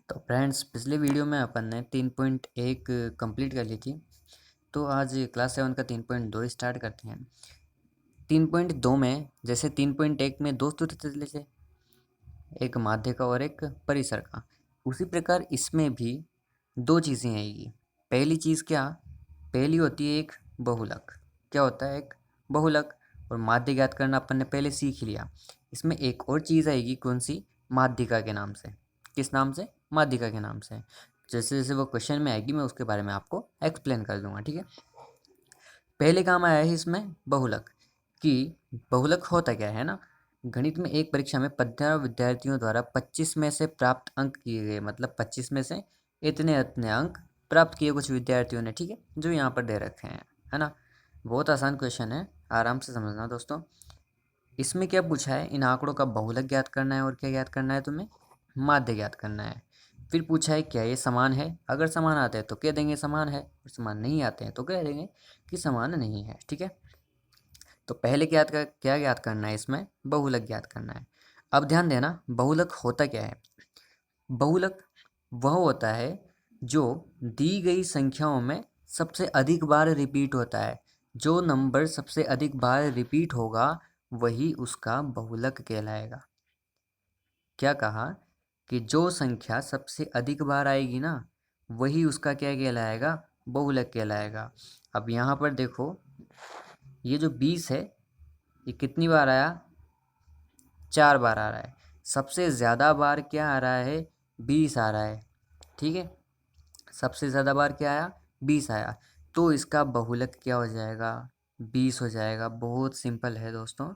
तो फ्रेंड्स पिछले वीडियो में अपन ने 3.1 कंप्लीट कर ली थी। तो आज क्लास 7 का 3.2 स्टार्ट करते हैं। 3.2 में जैसे 3.1 में दो सूत्र चले थे, एक माध्य का और एक परिसर का, उसी प्रकार इसमें भी दो चीज़ें आएगी। पहली चीज़ क्या? पहली होती है एक बहुलक। क्या होता है एक बहुलक? और माध्य ज्ञात करना अपन ने पहले सीख लिया। इसमें एक और चीज़ आएगी, कौन सी? माध्यिका के नाम से। किस नाम से? माध्यिका के नाम से। जैसे जैसे वो क्वेश्चन में आएगी मैं उसके बारे में आपको एक्सप्लेन कर दूंगा, ठीक है। पहले काम आया है इसमें बहुलक, कि बहुलक होता क्या है ना। गणित में एक परीक्षा में 15 विद्यार्थियों द्वारा 25 में से प्राप्त अंक किए गए, मतलब 25 में से इतने इतने अंक प्राप्त किए कुछ विद्यार्थियों ने, ठीक है, जो यहाँ पर दे रखे हैं, है ना। बहुत आसान क्वेश्चन है, आराम से समझना दोस्तों। इसमें क्या पूछा है? इन आंकड़ों का बहुलक ज्ञात करना है और क्या ज्ञात करना है तुम्हें? माध्य ज्ञात करना है। फिर पूछा है क्या ये समान है? अगर समान आते हैं तो कह देंगे समान है, और समान नहीं आते हैं तो कह देंगे कि समान नहीं है, ठीक है। तो पहले क्या ज्ञात करना है? इसमें बहुलक ज्ञात करना है। अब ध्यान देना, बहुलक होता क्या है? बहुलक वह होता है जो दी गई संख्याओं में सबसे अधिक बार रिपीट होता है। जो नंबर सबसे अधिक बार रिपीट होगा वही उसका बहुलक कहलाएगा। क्या कहा? कि जो संख्या सबसे अधिक बार आएगी ना, वही उसका क्या कहलाएगा? बहुलक कहलाएगा। अब यहाँ पर देखो, ये जो 20 है, ये कितनी बार आया? 4 बार आ रहा है। सबसे ज़्यादा बार क्या आ रहा है? 20 आ रहा है, ठीक है। सबसे ज़्यादा बार क्या आया? 20 आया। तो इसका बहुलक क्या हो जाएगा? 20 हो जाएगा। बहुत सिंपल है दोस्तों।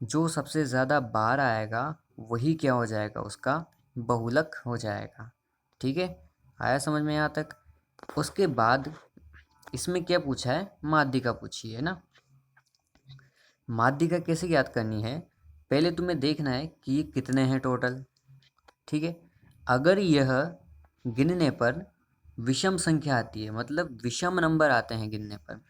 जो सबसे ज़्यादा बार आएगा वही क्या हो जाएगा? उसका बहुलक हो जाएगा, ठीक है। आया समझ में यहाँ तक? उसके बाद इसमें क्या पूछा है? माध्यिका पूछी है ना। माध्यिका कैसे याद करनी है? पहले तुम्हें देखना है कि ये कितने हैं टोटल, ठीक है। अगर यह गिनने पर विषम संख्या आती है, मतलब विषम नंबर आते हैं गिनने पर,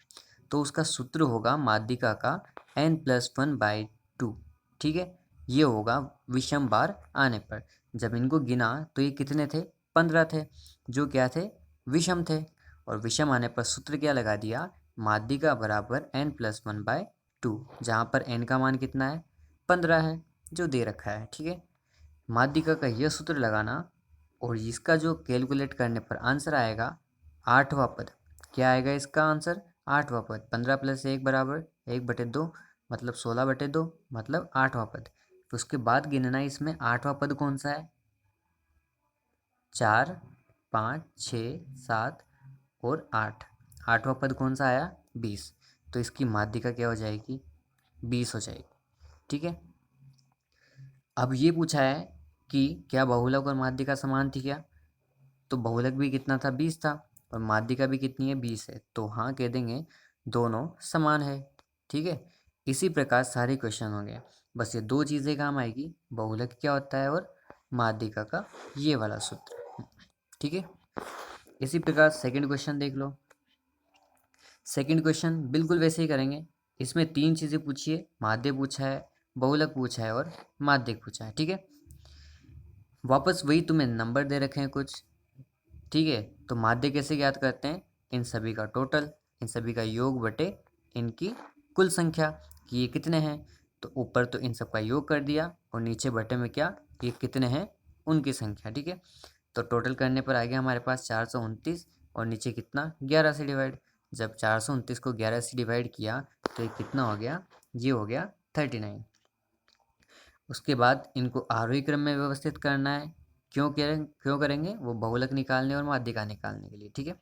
तो उसका सूत्र होगा माध्यिका का n+1/2, ठीक है। ये होगा विषम बार आने पर। जब इनको गिना तो ये कितने थे? 15 थे, जो क्या थे? विषम थे। और विषम आने पर सूत्र क्या लगा दिया? माध्यिका बराबर n+1/2, जहाँ पर n का मान कितना है? 15 है, जो दे रखा है, ठीक है। माध्यिका का यह सूत्र लगाना, और इसका जो कैलकुलेट करने पर आंसर आएगा 8वां पद। क्या आएगा इसका आंसर? 8वां पद। 15 + 1 बराबर 1/2, मतलब 16/2, मतलब 8वां पद। तो उसके बाद गिनना इसमें 8वां पद कौन सा है? 4, 5, 6, 7 और 8। 8वां पद कौन सा आया? 20। तो इसकी माध्यिका क्या हो जाएगी? 20 हो जाएगी, ठीक है। अब ये पूछा है कि क्या बहुलक और माध्यिका समान थी क्या? तो बहुलक भी कितना था? 20 था। और माध्यिका भी कितनी है? 20 है। तो हाँ कह देंगे दोनों समान है, ठीक है। इसी प्रकार सारे क्वेश्चन हो गए। बस ये दो चीज़ें काम आएगी, बहुलक क्या होता है और माध्यिका का ये वाला सूत्र, ठीक है। इसी प्रकार सेकंड क्वेश्चन देख लो। सेकंड क्वेश्चन बिल्कुल वैसे ही करेंगे। इसमें तीन चीज़ें पूछी है, माध्य पूछा है, बहुलक पूछा है और माध्यिक पूछा है, ठीक है। वापस वही तुम्हें नंबर दे रखे हैं कुछ, ठीक है। तो माध्य कैसे ज्ञात करते हैं? इन सभी का टोटल, इन सभी का योग बटे इनकी कुल संख्या, कि ये कितने हैं। तो ऊपर तो इन सब का योग कर दिया, और नीचे बटे में क्या? ये कितने हैं उनकी संख्या, ठीक है। तो टोटल करने पर आ गया हमारे पास 429, और नीचे कितना? 11 से डिवाइड। जब 429 को 11 से डिवाइड किया तो ये कितना हो गया? ये हो गया 39। उसके बाद इनको आरोही क्रम में व्यवस्थित करना है। क्यों करेंगे? वो बहुलक निकालने और माध्यिका निकालने के लिए, ठीक है।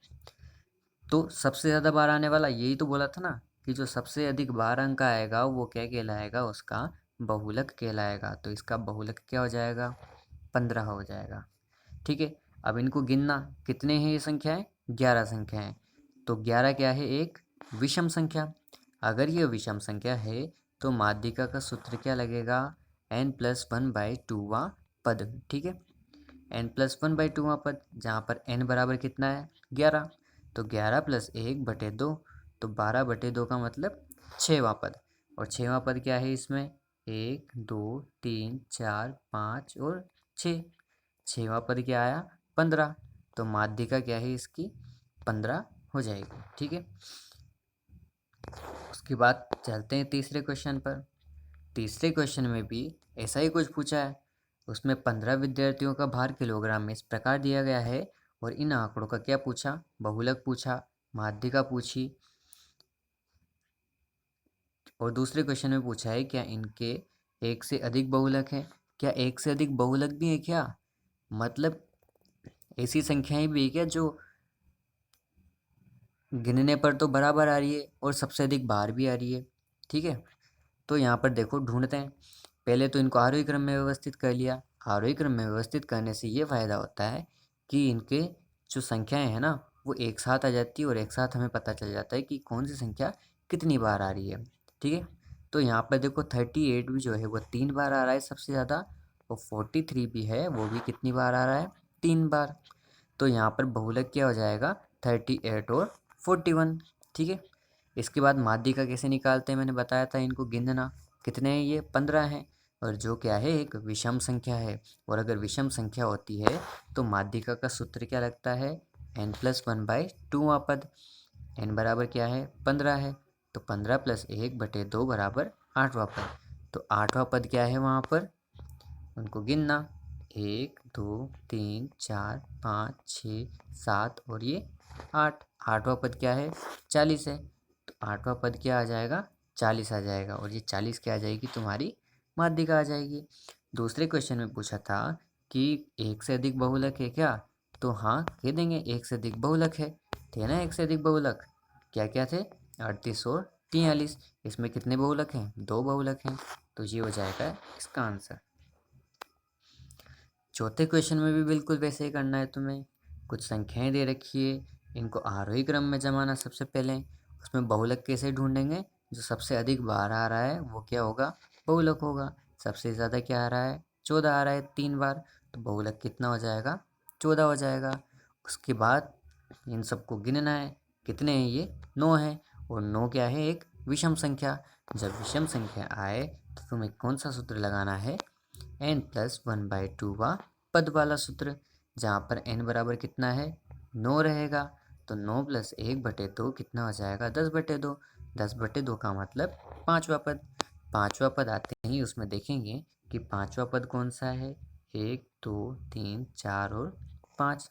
तो सबसे ज़्यादा बार आने वाला, यही तो बोला था ना, कि जो सबसे अधिक बार अंक आएगा वो क्या कहलाएगा? उसका बहुलक कहलाएगा। तो इसका बहुलक क्या हो जाएगा? 15 हो जाएगा, ठीक है। अब इनको गिनना, कितने हैं ये संख्याएं? 11 संख्याएं। तो 11 क्या है? एक विषम संख्या। अगर ये विषम संख्या है तो माध्यिका का सूत्र क्या लगेगा? n+1/2वां पद, ठीक है। n+1/2वां पद, जहाँ पर n बराबर कितना है? 11। तो 11+1/2, तो 12/2 का मतलब 6वां पद। और 6वां पद क्या है इसमें? 1, 2, 3, 4, 5 और 6। 6वां पद क्या आया? 15। तो माध्यिका क्या है इसकी 15 हो जाएगी। ठीक है, उसके बाद चलते हैं तीसरे क्वेश्चन पर। तीसरे क्वेश्चन में भी ऐसा ही कुछ पूछा है। उसमें 15 विद्यार्थियों का भार किलोग्राम में इस प्रकार दिया गया है और इन आंकड़ों का क्या पूछा, बहुलक पूछा, माध्यिका पूछी और दूसरे क्वेश्चन में पूछा है क्या इनके एक से अधिक बहुलक हैं। क्या एक से अधिक बहुलक भी है क्या, मतलब ऐसी संख्याएं भी है क्या जो गिनने पर तो बराबर आ रही है और सबसे अधिक बाहर भी आ रही है। ठीक है, तो यहाँ पर देखो ढूंढते हैं। पहले तो इनको आरोही क्रम में व्यवस्थित कर लिया। आरोही क्रम में व्यवस्थित करने से ये फ़ायदा होता है कि इनके जो संख्याएं हैं ना वो एक साथ आ जाती है और एक साथ हमें पता चल जाता है कि कौन सी संख्या कितनी बार आ रही है। ठीक है, तो यहाँ पर देखो 38 भी जो है वो 3 बार आ रहा है सबसे ज़्यादा, और 43 भी है वो भी कितनी बार आ रहा है, 3 बार। तो यहाँ पर बहुलक क्या हो जाएगा, 38 और 41। ठीक है, इसके बाद माध्यिका कैसे निकालते हैं, मैंने बताया था इनको गिनना। कितने हैं ये, 15 हैं, और जो क्या है एक विषम संख्या है। और अगर विषम संख्या होती है तो माध्यिका का सूत्र क्या लगता है, n+1/2वां पद। n बराबर क्या है, 15 है, तो 15 + 1/2 बराबर 8वां पद। तो 8वां पद क्या है वहाँ पर, उनको गिनना, 1 2 3 4 5 6 7 और ये 8। 8वां पद क्या है, 40 है, तो 8वां पद क्या आ जाएगा, 40 आ जाएगा, और ये 40 क्या आ जाएगी तुम्हारी माध्यिका आ जाएगी। दूसरे क्वेश्चन में पूछा था कि एक से अधिक बहुलक है क्या, तो हाँ कह देंगे एक से अधिक बहुलक है। थे ना एक से अधिक बहुलक, क्या क्या थे, 38 और 43। इसमें कितने बहुलक हैं, 2 बहुलक हैं, तो ये हो जाएगा इसका आंसर। चौथे क्वेश्चन में भी बिल्कुल वैसे ही करना है तुम्हें। कुछ संख्याएं दे रखी है, इनको आरोही क्रम में जमाना सबसे पहले। उसमें बहुलक कैसे ढूंढेंगे, जो सबसे अधिक बार आ रहा है वो क्या होगा, बहुलक होगा। सबसे ज़्यादा क्या आ रहा है, 14 आ रहा है 3 बार, तो बहुलक कितना हो जाएगा, 14 हो जाएगा। उसके बाद इन सबको गिनना है, कितने हैं ये, 9 हैं, और 9 क्या है, एक विषम संख्या। जब विषम संख्या आए तो तुम्हें कौन सा सूत्र लगाना है, n+1/2 पद वाला सूत्र, जहाँ पर n बराबर कितना है, 9 रहेगा, तो 9 + 1/2 कितना हो जाएगा, 10/2। 10/2 का मतलब 5वां पद। 5वां पद आते ही उसमें देखेंगे कि 5वां पद कौन सा है, 1 2 3 4 और 5।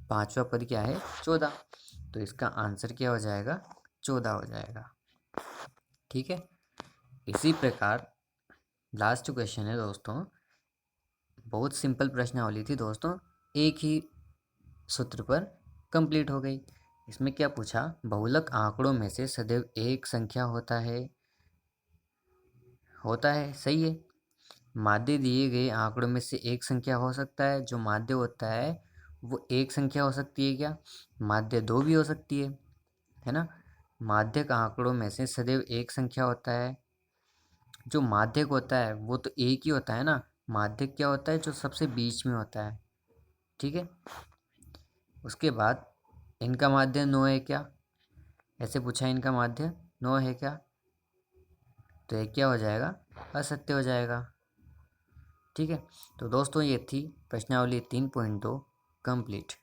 5वां पद क्या है, 14, तो इसका आंसर क्या हो जाएगा, 14 हो जाएगा। ठीक है, इसी प्रकार लास्ट क्वेश्चन है दोस्तों, बहुत सिंपल प्रश्नावली थी दोस्तों, एक ही सूत्र पर कंप्लीट हो गई। इसमें क्या पूछा, बहुलक आंकड़ों में से सदैव एक संख्या होता है, सही है। माध्य दिए गए आंकड़ों में से एक संख्या हो सकता है, जो माध्य होता है वो एक संख्या हो सकती है क्या, माध्य 2 भी हो सकती है ना। माध्यक आंकड़ों में से सदैव एक संख्या होता है। जो माध्यक होता है वो तो एक ही होता है ना, माध्यक क्या होता है, जो सबसे बीच में होता है। ठीक है, उसके बाद इनका माध्य 9 है क्या, ऐसे पूछा है, इनका माध्य 9 है क्या, तो ये क्या हो जाएगा, असत्य हो जाएगा। ठीक है, तो दोस्तों ये थी प्रश्नावली 3.2 कंप्लीट।